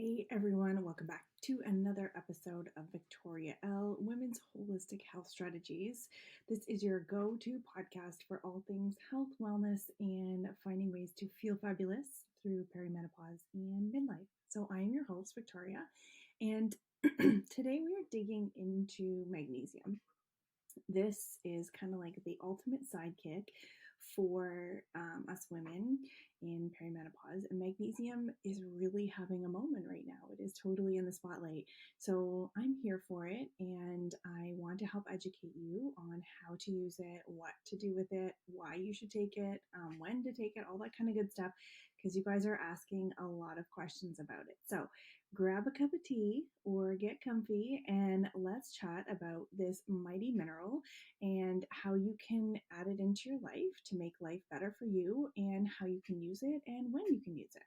Hey everyone, welcome back to another episode of Victoria L. Women's Holistic Health Strategies. This is your go-to podcast for all things health, wellness, and finding ways to feel fabulous through perimenopause and midlife. So I am your host, Victoria, and today we are digging into magnesium. This is kind of like the ultimate sidekick for us women in perimenopause. And magnesium is really having a moment right now. It is totally in the spotlight. So I'm here for it, and I want to help educate you on how to use it, what to do with it, why you should take it, when to take it, all that kind of good stuff, because you guys are asking a lot of questions about it. So grab a cup of tea or get comfy and let's chat about this mighty mineral and how you can add it into your life to make life better for you and how you can use it and when you can use it.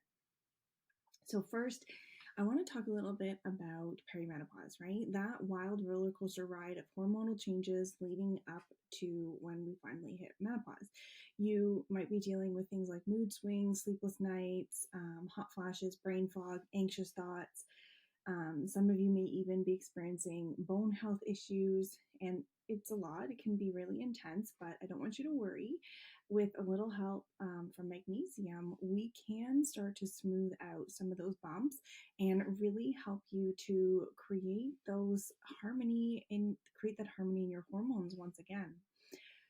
So first, I want to talk a little bit about perimenopause, right? That wild roller coaster ride of hormonal changes leading up to when we finally hit menopause. You might be dealing with things like mood swings, sleepless nights, hot flashes, brain fog, anxious thoughts. Some of you may even be experiencing bone health issues, and it's a lot. It can be really intense, but I don't want you to worry. With a little help from magnesium, we can start to smooth out some of those bumps and really help you to create that harmony in your hormones once again.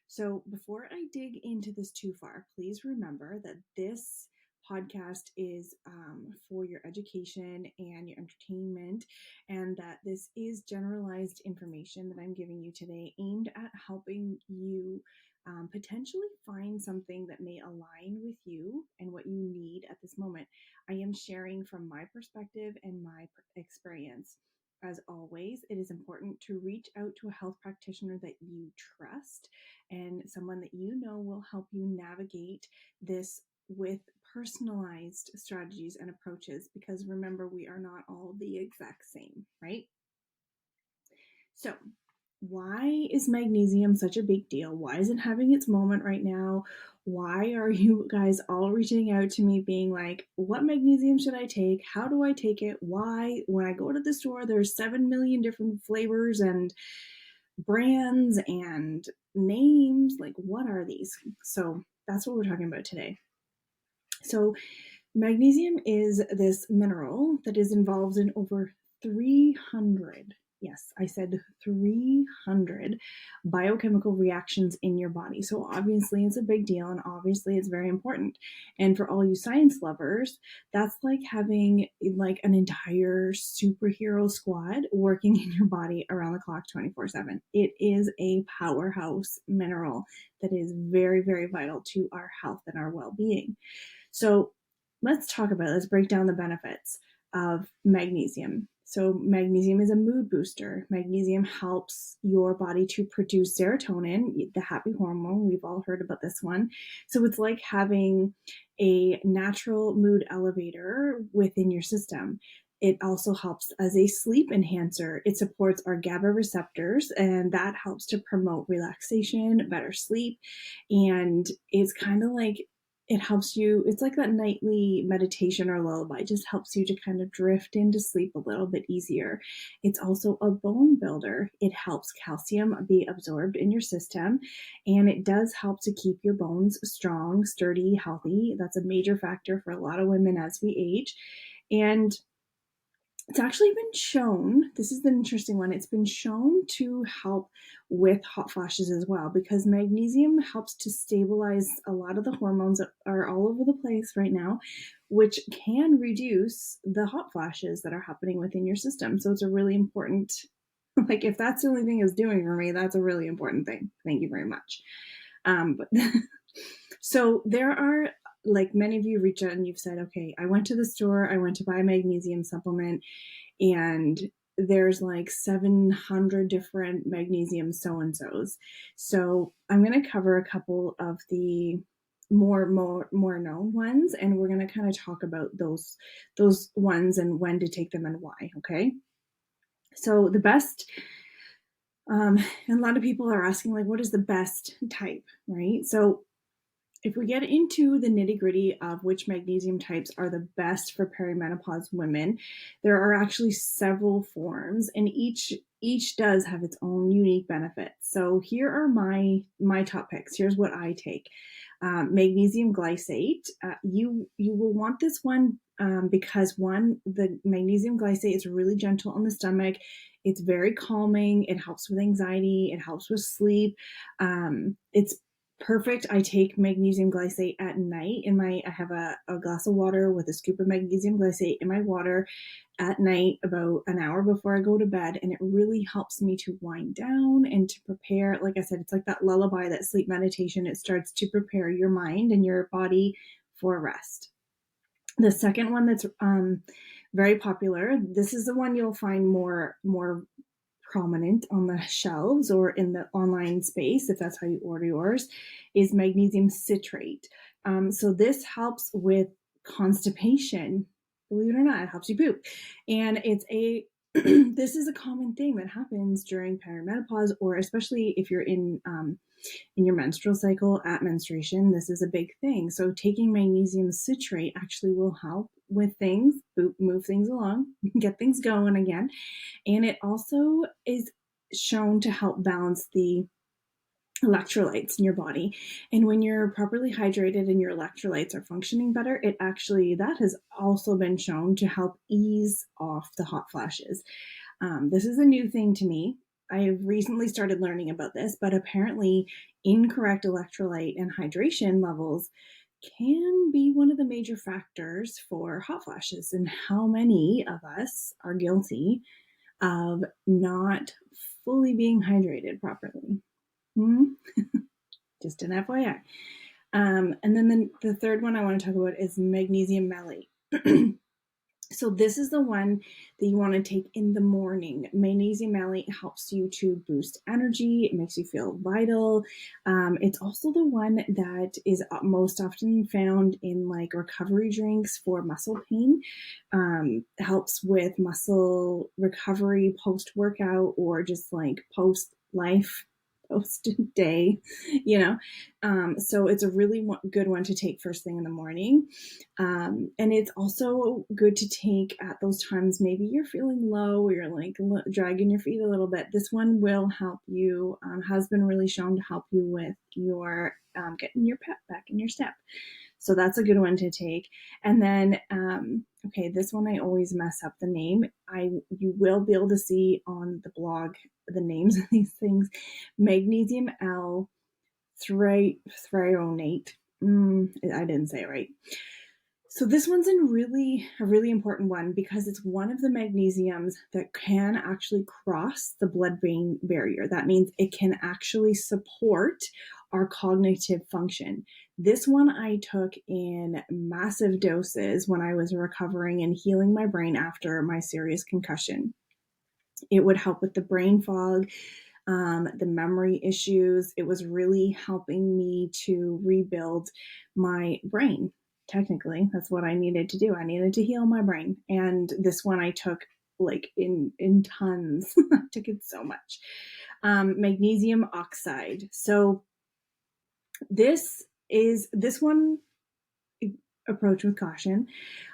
So before I dig into this too far, please remember that this podcast is for your education and your entertainment, and that this is generalized information that I'm giving you today aimed at helping you potentially find something that may align with you and what you need at this moment. I am sharing from my perspective and my experience. As always, it is important to reach out to a health practitioner that you trust and someone that you know will help you navigate this with personalized strategies and approaches, because remember, we are not all the exact same, right? So, why is magnesium such a big deal? Why is it having its moment right now? Why are you guys all reaching out to me being like, what magnesium should I take? How do I take it? Why? When I go to the store, there's 7 million different flavors and brands and names. Like, what are these? So that's what we're talking about today. So magnesium is this mineral that is involved in over 300, yes, I said 300 biochemical reactions in your body. So obviously it's a big deal, and obviously it's very important. And for all you science lovers, that's like having like an entire superhero squad working in your body around the clock 24/7. It is a powerhouse mineral that is very, very vital to our health and our well-being. So let's break down the benefits of magnesium. So magnesium is a mood booster. Magnesium helps your body to produce serotonin, the happy hormone. We've all heard about this one. So it's like having a natural mood elevator within your system. It also helps as a sleep enhancer. It supports our GABA receptors, and that helps to promote relaxation, better sleep. And it's kind of like it helps you, it's like that nightly meditation or lullaby. It just helps you to kind of drift into sleep a little bit easier. It's also a bone builder. It helps calcium be absorbed in your system, and it does help to keep your bones strong, sturdy, healthy. That's a major factor for a lot of women as we age. And it's actually been shown, this is the interesting one, it's been shown to help with hot flashes as well, because magnesium helps to stabilize a lot of the hormones that are all over the place right now, which can reduce the hot flashes that are happening within your system. So it's a really important, like, if that's the only thing it's doing for me, that's a really important thing. Thank you very much. So there are, like, many of you reach out and you've said, okay, I went to the store, I went to buy a magnesium supplement, and there's like 700 different magnesium so-and-sos. So I'm going to cover a couple of the more known ones, and we're going to kind of talk about those ones and when to take them and why. Okay. So the best, and a lot of people are asking, like, what is the best type, right? So if we get into the nitty-gritty of which magnesium types are the best for perimenopause women, there are actually several forms, and each does have its own unique benefits. So here are my top picks. Here's what I take. Magnesium glycate. You will want this one because one, the magnesium glycate is really gentle on the stomach. It's very calming. It helps with anxiety. It helps with sleep. It's perfect. I take magnesium glycate at night I have a glass of water with a scoop of magnesium glycate in my water at night about an hour before I go to bed. And it really helps me to wind down and to prepare. Like I said, it's like that lullaby, that sleep meditation. It starts to prepare your mind and your body for rest. The second one that's very popular, this is the one you'll find more prominent on the shelves or in the online space, if that's how you order yours, is magnesium citrate. So this helps with constipation. Believe it or not, it helps you poop. And it's this is a common thing that happens during perimenopause, or especially if you're in your menstrual cycle at menstruation. This is a big thing. So taking magnesium citrate actually will help with things, move things along, get things going again. And it also is shown to help balance the electrolytes in your body. And when you're properly hydrated and your electrolytes are functioning better, that has also been shown to help ease off the hot flashes. This is a new thing to me. I have recently started learning about this, but apparently incorrect electrolyte and hydration levels can be one of the major factors for hot flashes. And how many of us are guilty of not fully being hydrated properly? Just an FYI. And then the third one I want to talk about is magnesium malate. So this is the one that you want to take in the morning. Magnesium malate helps you to boost energy. It makes you feel vital. It's also the one that is most often found in like recovery drinks for muscle pain. Helps with muscle recovery post-workout or just like post-life, post-day, so it's a really good one to take first thing in the morning. And it's also good to take at those times maybe you're feeling low or you're like dragging your feet a little bit. This one will help you, has been really shown to help you with your getting your pep back in your step. So that's a good one to take. And then, this one I always mess up the name. You will be able to see on the blog the names of these things. Magnesium L threonate. I didn't say it right. So this one's a really important one because it's one of the magnesiums that can actually cross the blood-brain barrier. That means it can actually support our cognitive function. This one I took in massive doses when I was recovering and healing my brain after my serious concussion. It would help with the brain fog, the memory issues. It was really helping me to rebuild my brain. Technically, that's what I needed to do. I needed to heal my brain. And this one I took like in tons. I took it so much. Magnesium oxide. So this one approach with caution.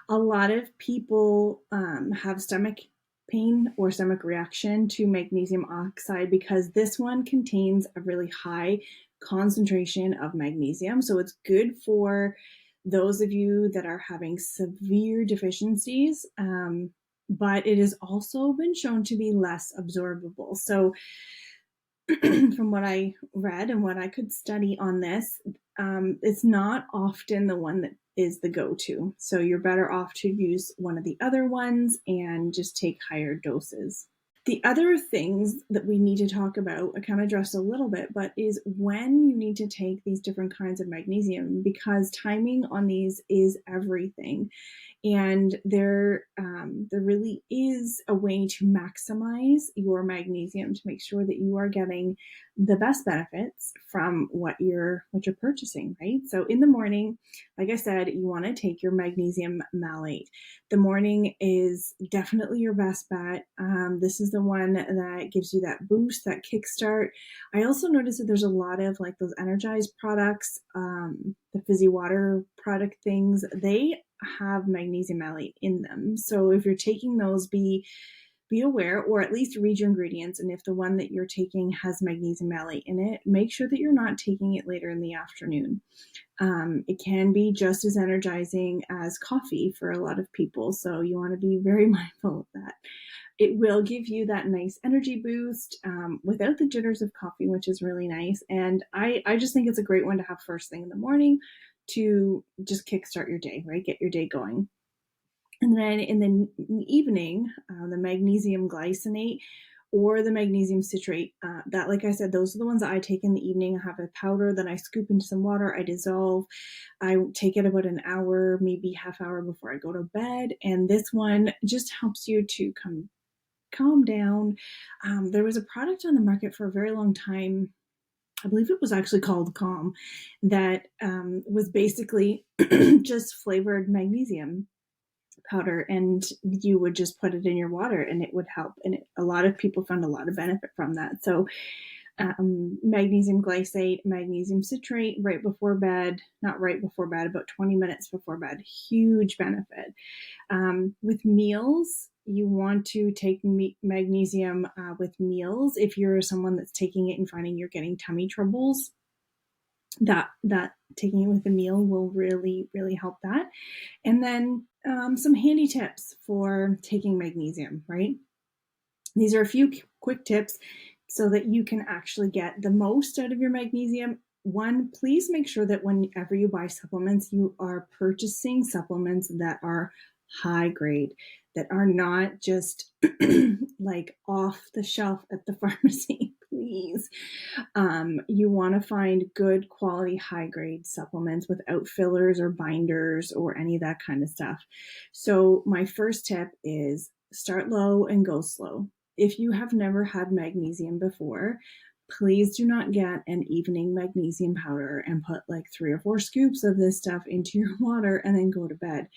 A lot of people have stomach pain or stomach reaction to magnesium oxide because this one contains a really high concentration of magnesium. So it's good for those of you that are having severe deficiencies, but it has also been shown to be less absorbable. So from what I read and what I could study on this, it's not often the one that is the go-to. So you're better off to use one of the other ones and just take higher doses. The other things that we need to talk about, I kind of addressed a little bit, but is when you need to take these different kinds of magnesium, because timing on these is everything. And there really is a way to maximize your magnesium to make sure that you are getting the best benefits from what you're purchasing, right? So in the morning, like I said, you want to take your magnesium malate. The morning is definitely your best bet. This is the one that gives you that boost, that kickstart. I also noticed that there's a lot of like those energized products, the fizzy water product things. They have magnesium malate in them. So if you're taking those, be aware, or at least read your ingredients. And if the one that you're taking has magnesium malate in it, make sure that you're not taking it later in the afternoon. It can be just as energizing as coffee for a lot of people. So you want to be very mindful of that. It will give you that nice energy boost without the jitters of coffee, which is really nice. And I just think it's a great one to have first thing in the morning to just kickstart your day, right? Get your day going. And then in the evening, the magnesium glycinate or the magnesium citrate, that, like I said, those are the ones that I take in the evening. I have a powder that I scoop into some water, I dissolve. I take it about an hour, maybe half hour before I go to bed. And this one just helps you to calm down. There was a product on the market for a very long time. I believe it was actually called Calm, that was basically just flavored magnesium powder, and you would just put it in your water and it would help. And a lot of people found a lot of benefit from that. So magnesium glycate, magnesium citrate right before bed, not right before bed, about 20 minutes before bed, huge benefit. With meals, you want to take magnesium with meals. If you're someone that's taking it and finding you're getting tummy troubles, that taking it with a meal will really, really help that. And then some handy tips for taking magnesium, right? These are a few quick tips so that you can actually get the most out of your magnesium. One, please make sure that whenever you buy supplements, you are purchasing supplements that are high grade, that are not just like off the shelf at the pharmacy. Please. You want to find good quality, high grade supplements without fillers or binders or any of that kind of stuff. So my first tip is start low and go slow. If you have never had magnesium before, please do not get an evening magnesium powder and put like 3 or 4 scoops of this stuff into your water and then go to bed.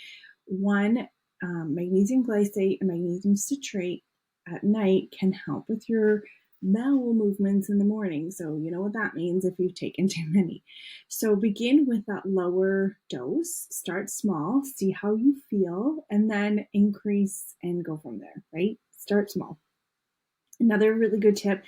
One, magnesium glycate and magnesium citrate at night can help with your bowel movements in the morning. So you know what that means if you've taken too many. So begin with that lower dose, start small, see how you feel, and then increase and go from there, right? Start small. Another really good tip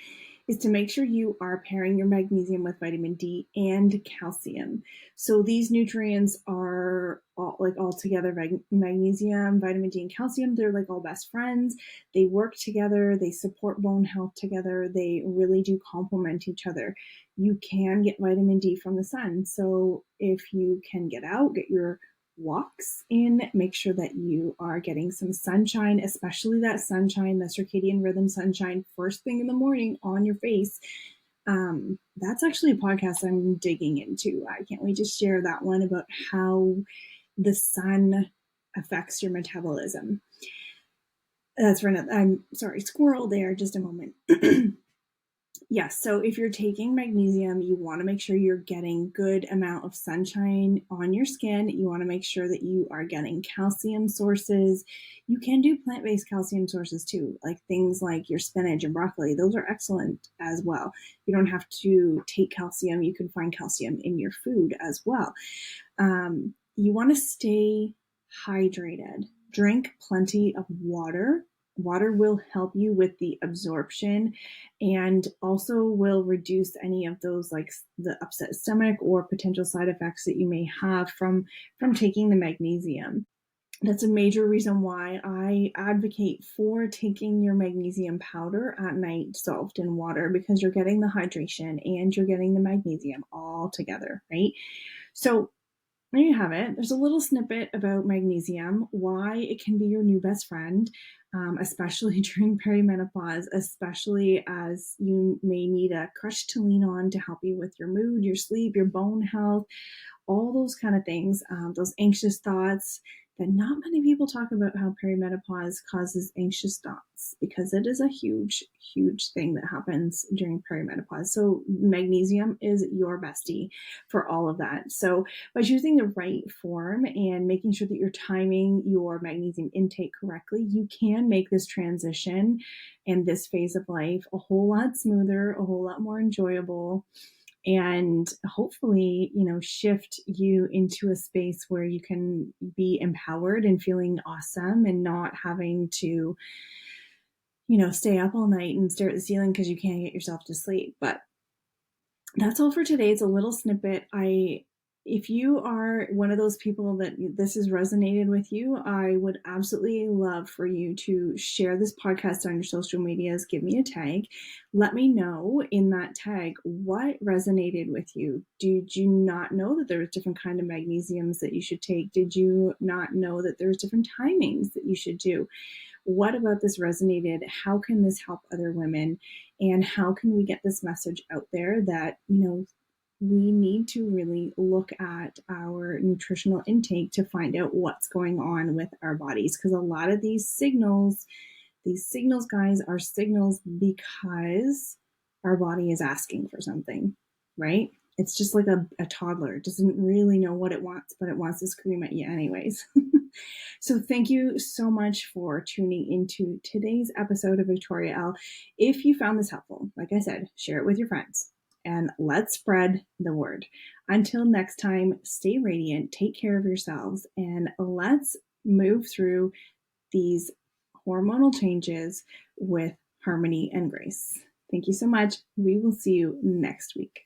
is to make sure you are pairing your magnesium with vitamin D and calcium. So these nutrients are all together, magnesium, vitamin D, and calcium. They're like all best friends. They work together. They support bone health together. They really do complement each other. You can get vitamin D from the sun. So if you can get out, get your walks in, make sure that you are getting some sunshine, especially that sunshine, the circadian rhythm sunshine, first thing in the morning on your face. That's actually a podcast I'm digging into. I can't wait to share that one about how the sun affects your metabolism. That's for another. I'm sorry, squirrel there, just a moment. Yes, so if you're taking magnesium, you want to make sure you're getting good amount of sunshine on your skin. You want to make sure that you are getting calcium sources. You can do plant-based calcium sources too, like things like your spinach and broccoli. Those are excellent as well. You don't have to take calcium. You can find calcium in your food as well. You want to stay hydrated. Drink plenty of water. Water will help you with the absorption and also will reduce any of those like the upset stomach or potential side effects that you may have from taking the magnesium. That's a major reason why I advocate for taking your magnesium powder at night dissolved in water, because you're getting the hydration and you're getting the magnesium all together, right? So there you have it. There's a little snippet about magnesium, why it can be your new best friend, especially during perimenopause, especially as you may need a crush to lean on to help you with your mood, your sleep, your bone health, all those kind of things, those anxious thoughts that not many people talk about how perimenopause causes anxious thoughts, because it is a huge, huge thing that happens during perimenopause. So magnesium is your bestie for all of that. So by choosing the right form and making sure that you're timing your magnesium intake correctly, you can make this transition and this phase of life a whole lot smoother, a whole lot more enjoyable, and hopefully, shift you into a space where you can be empowered and feeling awesome and not having to, stay up all night and stare at the ceiling because you can't get yourself to sleep. But that's all for today. It's a little snippet. If you are one of those people that this has resonated with you, I would absolutely love for you to share this podcast on your social medias. Give me a tag. Let me know in that tag what resonated with you. Did you not know that there was different kind of magnesiums that you should take? Did you not know that there's different timings that you should do? What about this resonated? How can this help other women? And how can we get this message out there that, we need to really look at our nutritional intake to find out what's going on with our bodies? Because a lot of these signals, guys, are signals because our body is asking for something, right? It's just like a toddler. It doesn't really know what it wants, but it wants to scream at you anyways. So thank you so much for tuning into today's episode of Victoria L. If you found this helpful, like I said, share it with your friends and let's spread the word. Until next time, stay radiant, take care of yourselves, and let's move through these hormonal changes with harmony and grace. Thank you so much. We will see you next week.